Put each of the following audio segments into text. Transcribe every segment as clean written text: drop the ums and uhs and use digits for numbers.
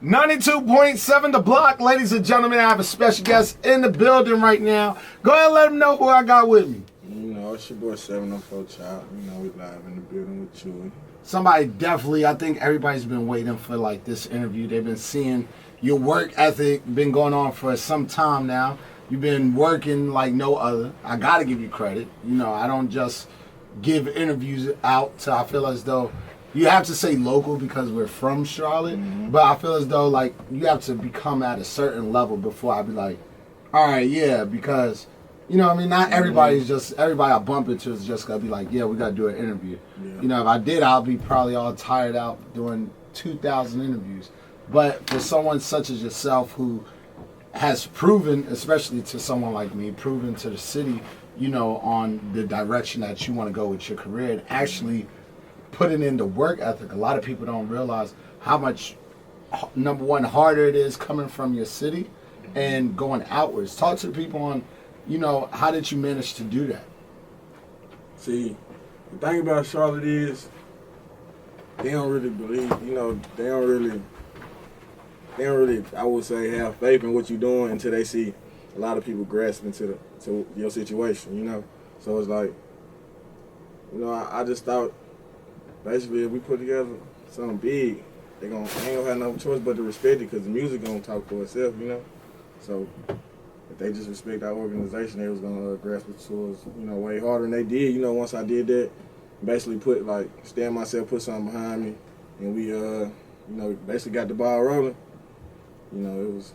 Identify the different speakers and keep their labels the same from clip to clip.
Speaker 1: 92.7 The Block. Ladies and gentlemen, I have a special guest in the building right now. Go ahead and let them know who I got with me.
Speaker 2: You know, it's your boy 704 Child. You know, we live in the building with Chewy.
Speaker 1: Somebody definitely, I think everybody's been waiting for like this interview. They've been seeing your work ethic, been going on for some time now. You've been working like no other. I gotta give you credit. You know, I don't just give interviews out to, I feel as though, you have to say local because we're from Charlotte, but I feel as though like you have to become at a certain level before I be like, all right, yeah, because, you know what I mean, not everybody's just, everybody I bump into is just gonna be like, yeah, we gotta do an interview. Yeah. You know, if I did, I'll be probably all tired out doing 2,000 interviews. But for someone such as yourself who has proven, especially to someone like me, proven to the city, you know, on the direction that you want to go with your career and actually putting in the work ethic. A lot of people don't realize how much, number one, harder it is coming from your city and going outwards. Talk to the people on, you know, how did you manage to do that?
Speaker 2: See, the thing about Charlotte is they don't really believe, you know, they don't really, I would say, have faith in what you're doing until they see a lot of people grasping to your situation, you know? So it's like, you know, I just thought, basically, if we put together something big, they ain't gonna have no choice but to respect it because the music gonna talk for itself, you know? So if they just respect our organization, they was gonna grasp it towards, you know, way harder than they did. You know, once I did that, basically stand myself, put something behind me, and we, you know, basically got the ball rolling. You know, it was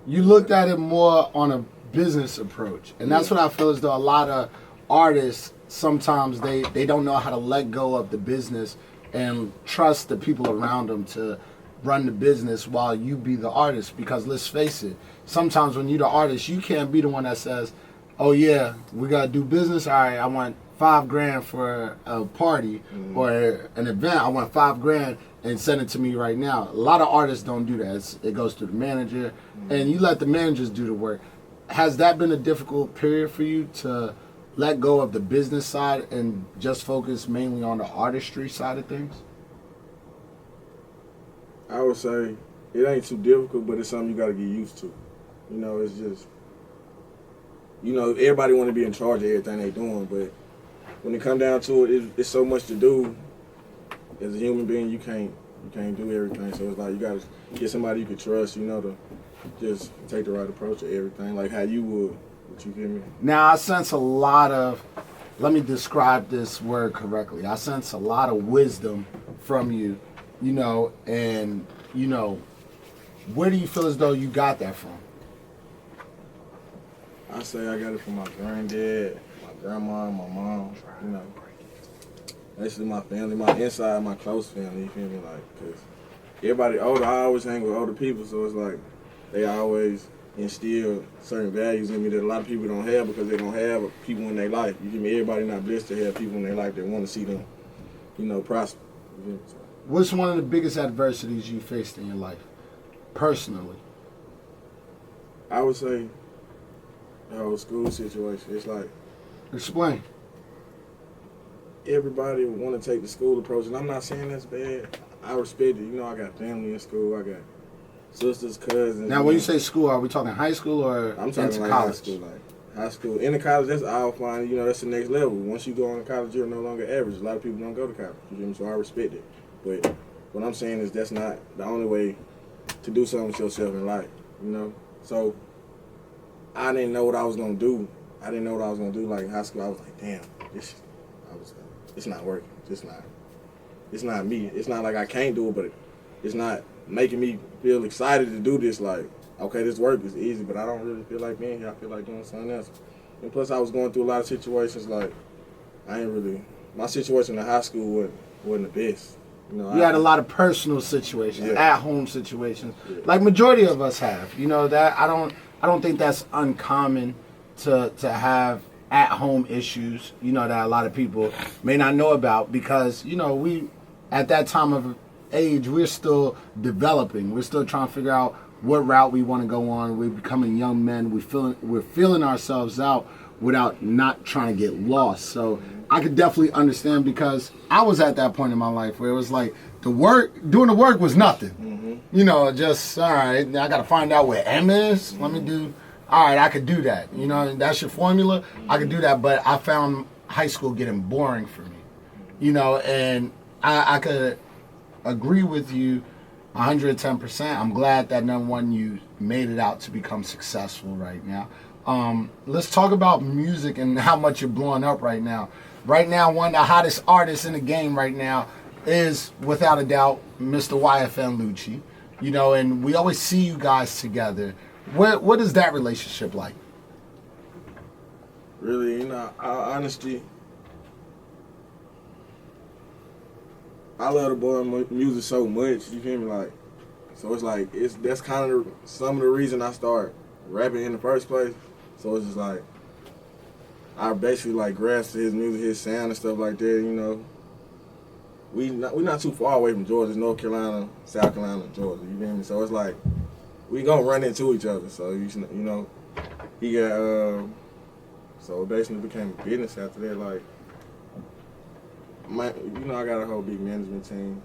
Speaker 1: you looked at it more on a business approach, and that's what I feel as though a lot of artists, sometimes they don't know how to let go of the business and trust the people around them to run the business while you be the artist. Because let's face it, sometimes when you're the artist, you can't be the one that says, oh yeah, we gotta do business, all right, I want $5,000 for a party or an event, I want $5,000 and send it to me right now. A lot of artists don't do that. It goes to the manager and you let the managers do the work. Has that been a difficult period for you to let go of the business side and just focus mainly on the artistry side of things?
Speaker 2: I would say it ain't too difficult, but it's something you got to get used to. You know, it's just, you know, everybody want to be in charge of everything they doing, but when it come down to it, it's so much to do. As a human being, you can't do everything. So it's like you got to get somebody you can trust, you know, to just take the right approach to everything, like how you would. You feel me?
Speaker 1: Now, I sense a lot of, let me describe this word correctly. I sense a lot of wisdom from you, you know, and, you know, where do you feel as though you got that from?
Speaker 2: I say I got it from my granddad, my grandma, my mom, you know. Basically my family, my inside, my close family, you feel me? Like, because everybody older, I always hang with older people, so it's like they always instill certain values in me that a lot of people don't have because they don't have people in their life. You give me, everybody not blessed to have people in their life that want to see them, you know, prosper. You know?
Speaker 1: What's one of the biggest adversities you faced in your life, personally?
Speaker 2: I would say the whole school situation. It's like,
Speaker 1: explain.
Speaker 2: Everybody would want to take the school approach, and I'm not saying that's bad. I respect it. You know, I got family in school. I got sisters, cousins.
Speaker 1: Now, when you say school, are we talking high school or
Speaker 2: I'm talking
Speaker 1: into
Speaker 2: like
Speaker 1: college?
Speaker 2: High school, like high school. In the college, that's all fine. You know, that's the next level. Once you go on to college, you're no longer average. A lot of people don't go to college. You feel me? So I respect it. But what I'm saying is that's not the only way to do something with yourself in life. You know. So I didn't know what I was gonna do. Like in high school, I was like, damn, it's not working. It's not me. It's not like I can't do it, but it's not making me feel excited to do this. Like, okay, this work is easy, but I don't really feel like being here. I feel like doing something else. And plus, I was going through a lot of situations. Like, my situation in high school wasn't the best. You know,
Speaker 1: you had a lot of personal situations, at-home situations, like
Speaker 2: Yeah.
Speaker 1: majority of us have. You know that I don't think that's uncommon to have at-home issues, you know, that a lot of people may not know about because, you know, we, at that time of age, we're still developing. We're still trying to figure out what route we want to go on. We're becoming young men. We're feeling ourselves out without not trying to get lost. So I could definitely understand because I was at that point in my life where it was like doing the work was nothing. You know, just, all right, I got to find out where M is. Let me do, all right, I could do that. You know, that's your formula. I could do that, but I found high school getting boring for me. You know, and I could agree with you 110%. I'm glad that number one, you made it out to become successful right now. Let's talk about music and how much you're blowing up right now. Right now, one of the hottest artists in the game right now is, without a doubt, Mr. YFN Lucci. You know, and we always see you guys together. What is that relationship like?
Speaker 2: Really, you know, honestly, I love the boy music so much. You feel me? Like, so it's like that's kind of some of the reason I start rapping in the first place. So it's just like I basically like grasped his music, his sound and stuff like that. You know, we not too far away from Georgia. It's North Carolina, South Carolina, Georgia. You feel me? So it's like we gonna run into each other. So you know, he got so it basically became a business after that. Like, you know, I got a whole big management team.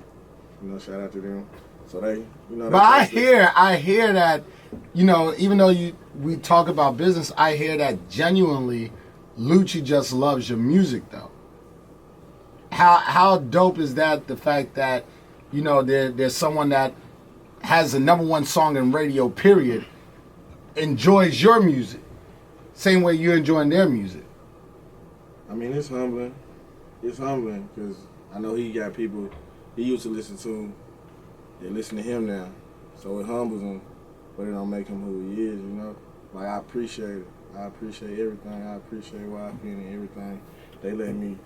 Speaker 2: You know, shout out to them. So they, you know.
Speaker 1: But I hear that, you know, even though we talk about business, I hear that genuinely, Lucci just loves your music though. How dope is that? The fact that, you know, there's someone that has the number one song in radio, period, enjoys your music, same way you're enjoying their music.
Speaker 2: I mean, it's humbling. It's humbling because I know he got people he used to listen to. They listen to him now, so it humbles him, but it don't make him who he is. You know, like I appreciate it. I appreciate everything. I appreciate YFN and everything. They let me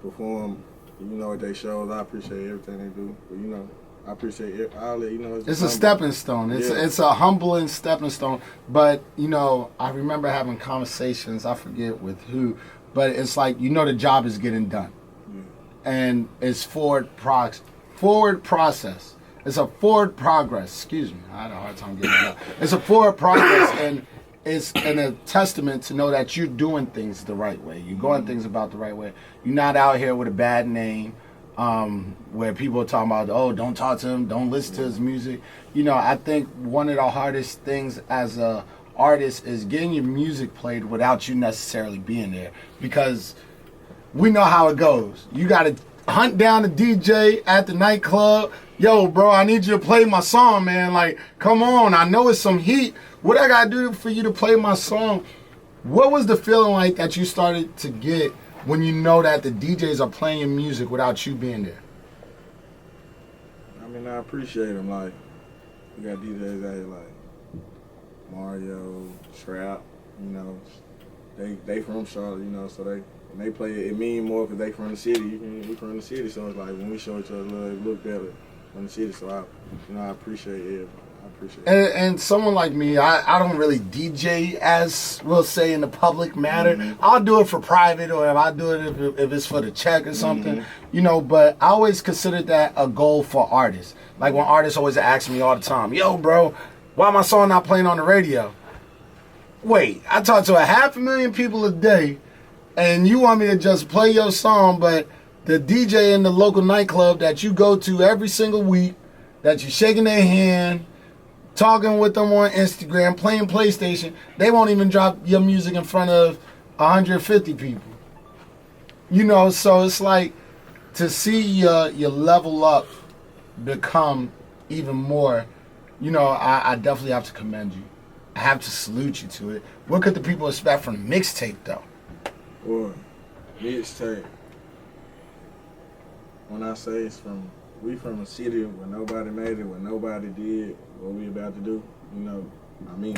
Speaker 2: perform. You know, at their shows. I appreciate everything they do. But you know, I appreciate it. I'll let you know.
Speaker 1: It's a stepping stone. It's a humbling stepping stone. But you know, I remember having conversations. I forget with who, but it's like, you know, the job is getting done. And it's forward process. It's a forward progress. Excuse me, I had a hard time getting it out. It's a forward progress, and it's a testament to know that you're doing things the right way. You're going things about the right way. You're not out here with a bad name, where people are talking about, oh, don't talk to him, don't listen to his music. You know, I think one of the hardest things as a artist is getting your music played without you necessarily being there, because we know how it goes. You got to hunt down the DJ at the nightclub. Yo, bro, I need you to play my song, man. Like, come on. I know it's some heat. What I got to do for you to play my song? What was the feeling like that you started to get when you know that the DJs are playing your music without you being there?
Speaker 2: I mean, I appreciate them. Like, we got DJs out here like Mario, Trap, you know. They from Charlotte, you know, so when they play it mean more because they from the city. We from the city, so it's like when we show each other love, it look better from the city. So I appreciate it. I appreciate it.
Speaker 1: And someone like me, I don't really DJ as we'll say in the public matter. Mm-hmm. I'll do it for private, or if I do it if it's for the check or something, mm-hmm. you know. But I always considered that a goal for artists. Like when artists always ask me all the time, "Yo, bro, why my song not playing on the radio?" Wait, I talk to 500,000 people a day, and you want me to just play your song, but the DJ in the local nightclub that you go to every single week, that you're shaking their hand, talking with them on Instagram, playing PlayStation, they won't even drop your music in front of 150 people. You know, so it's like to see your level up become even more, you know, I definitely have to commend you. I have to salute you to it. What could the people expect from Mixtape, though?
Speaker 2: Boy, Mixtape. When I say we from a city where nobody made it, where nobody did what we about to do, you know, I mean,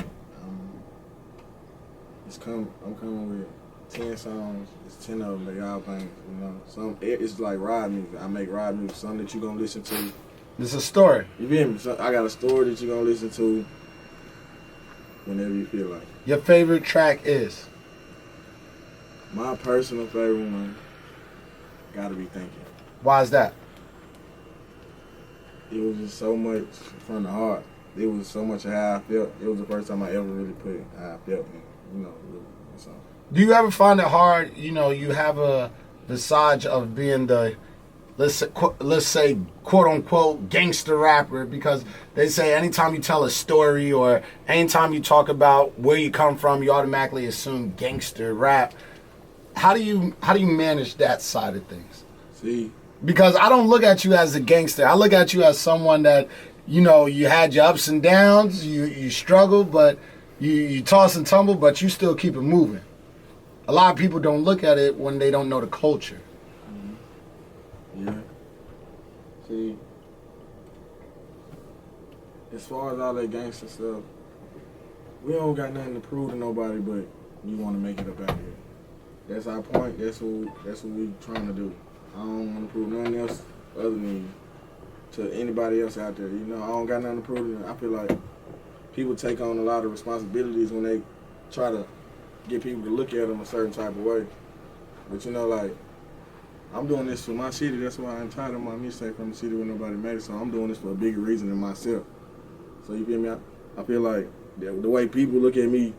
Speaker 2: I'm coming with 10 songs. It's 10 of them, they all bangers, you know. It's like ride music. I make ride music, something that you gonna listen to.
Speaker 1: It's a story.
Speaker 2: You feel me? So I got a story that you gonna listen to whenever you feel like it.
Speaker 1: Your favorite track is?
Speaker 2: My personal favorite one, gotta be Thinking.
Speaker 1: Why is that?
Speaker 2: It was just so much from the heart. It was so much of how I felt. It was the first time I ever really put how I felt in, you know, really, so. Do
Speaker 1: you ever find it hard, you know, you have a visage of being the let's say quote unquote gangster rapper, because they say anytime you tell a story or anytime you talk about where you come from, you automatically assume gangster rap. How do you manage that side of things?
Speaker 2: See,
Speaker 1: because I don't look at you as a gangster. I look at you as someone that, you know, you had your ups and downs, you struggled, but you toss and tumble, but you still keep it moving. A lot of people don't look at it when they don't know the culture.
Speaker 2: Yeah. See, as far as all that gangster stuff, we don't got nothing to prove to nobody, but we want to make it up out here. That's our point. That's what we trying to do. I don't want to prove nothing else other than to anybody else out there. You know, I don't got nothing to prove to them. I feel like people take on a lot of responsibilities when they try to get people to look at them a certain type of way. But you know, like, I'm doing this for my city. That's why I entitled my mixtape From the City Where Nobody Made It. So I'm doing this for a bigger reason than myself. So you feel me? I feel like the way people look at me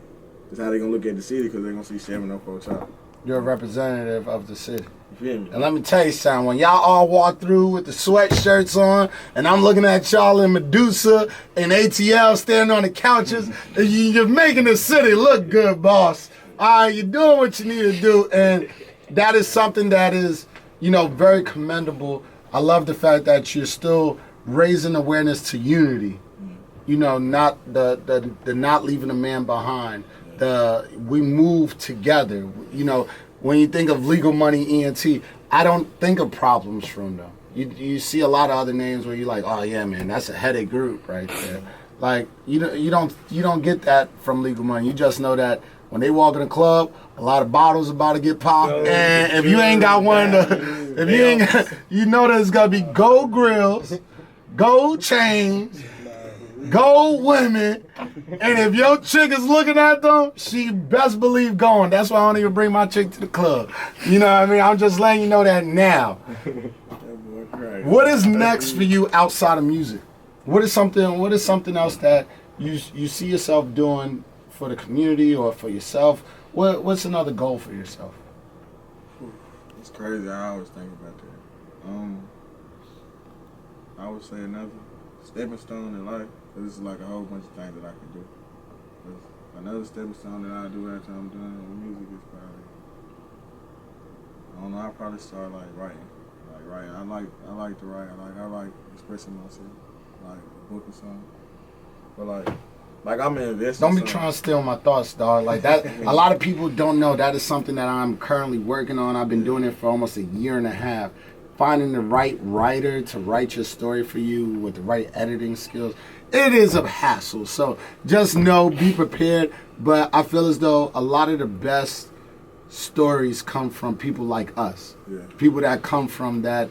Speaker 2: is how they gonna look at the city, because they're gonna see 704 Chop.
Speaker 1: You're a representative of the city.
Speaker 2: You feel me?
Speaker 1: And let me tell you something. When y'all all walk through with the sweatshirts on, and I'm looking at y'all in Medusa and ATL standing on the couches, and you're making the city look good, boss. All right, you're doing what you need to do, and that is something that is, you know, very commendable. I love the fact that you're still raising awareness to unity. You know, not the not leaving a man behind. We move together. You know, when you think of Legal Money ENT, I don't think of Problems from them. You see a lot of other names where you're like, oh yeah, man, that's a headache group right there. Like you don't get that from Legal Money. You just know that when they walk in the club, a lot of bottles about to get popped, and if you ain't got one, if you ain't, you know there's gonna be gold grills, gold chains, gold women, and if your chick is looking at them, she best believe going. That's why I don't even bring my chick to the club. You know what I mean? I'm just letting you know that now. What is next for you outside of music? What is something else that you see yourself doing for the community or for yourself? What's another goal for yourself?
Speaker 2: It's crazy. I always think about that. I would say another stepping stone in life. This is like a whole bunch of things that I can do. Another stepping stone that I do after I'm done with music is probably, I don't know, I'll probably start like writing. Like writing. I like to write. I like expressing myself. Like a book or something. But like I'm an investor.
Speaker 1: Don't be trying to steal my thoughts, dog. Like that, a lot of people don't know that is something that I'm currently working on. I've been doing it for almost a year and a half. Finding the right writer to write your story for you with the right editing skills, it is a hassle. So just know, be prepared. But I feel as though a lot of the best stories come from people like us. Yeah. People that come from that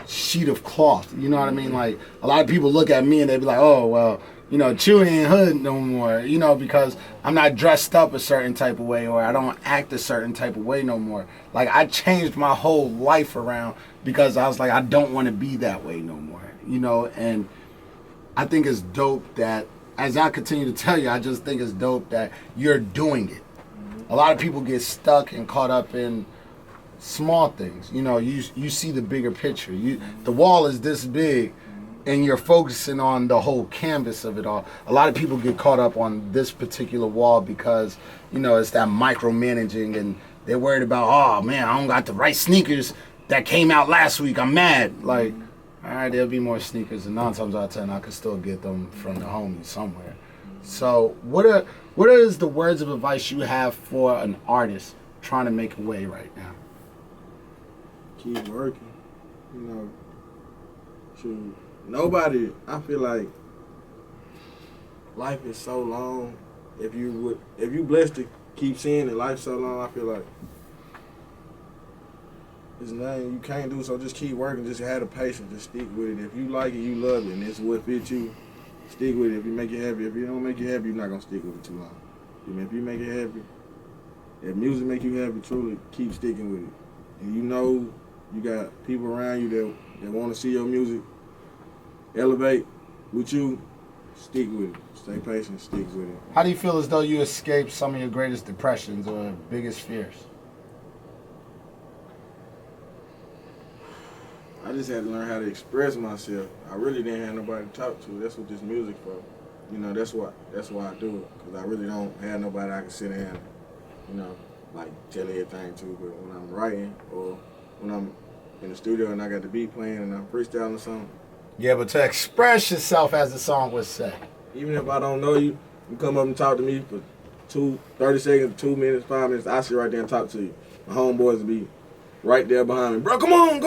Speaker 1: sheet of cloth. You know what I mean? Like, a lot of people look at me and they be like, oh, well, you know, Chewy ain't hood no more, you know, because I'm not dressed up a certain type of way or I don't act a certain type of way no more. Like, I changed my whole life around because I was like, I don't want to be that way no more, you know, and I think it's dope that, as I continue to tell you, I just think it's dope that you're doing it. A lot of people get stuck and caught up in small things. You know, you see the bigger picture. The wall is this big, and you're focusing on the whole canvas of it all. A lot of people get caught up on this particular wall because, you know, it's that micromanaging, and they're worried about, oh man, I don't got the right sneakers that came out last week. I'm mad. Like, all right, there'll be more sneakers, and 9 times out of 10, I could still get them from the homies somewhere. So, what is the words of advice you have for an artist trying to make a way right now?
Speaker 2: Keep working. You know, shoot. Nobody, I feel like life is so long. If you blessed to keep seeing it, life so long, I feel like there's nothing you can't do, so just keep working. Just have the patience. Just stick with it. If you like it, you love it, and it's what fits you, stick with it. If you make you happy, if you don't make you happy, you're not going to stick with it too long. If you make it happy, if music make you happy, truly, keep sticking with it. And you know you got people around you that want to see your music elevate with you, stick with it. Stay patient, stick with it.
Speaker 1: How do you feel as though you escaped some of your greatest depressions or biggest fears?
Speaker 2: I just had to learn how to express myself. I really didn't have nobody to talk to. That's what this music for. You know, that's why I do it. Because I really don't have nobody I can sit down, you know, like tell everything to. But when I'm writing or when I'm in the studio and I got the beat playing and I'm freestyling something.
Speaker 1: Yeah, but to express yourself, as the song would say.
Speaker 2: Even if I don't know you, you come up and talk to me for 30 seconds, 2 minutes, 5 minutes, I sit right there and talk to you. My homeboys will be right there behind me. Bro, come on.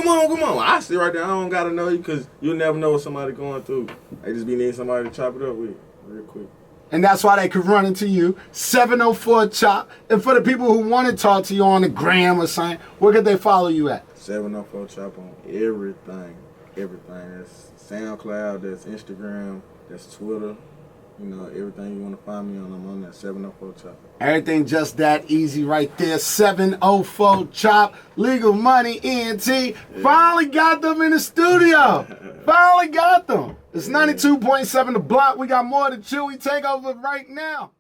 Speaker 2: I sit right there. I don't got to know you because you'll never know what somebody going through. They just be needing somebody to chop it up with real quick.
Speaker 1: And that's why they could run into you, 704 Chop. And for the people who want to talk to you on the gram or something, where could they follow you at?
Speaker 2: 704 Chop on everything. That's SoundCloud, that's Instagram, that's Twitter. You know, everything you want to find me on, I'm on that 704 Chop.
Speaker 1: Everything just that easy right there. 704 Chop, Legal Money ENT. Yeah. Finally got them in the studio. Finally got them. It's 92.7 The Block. We got more of the Chewy Takeover right now.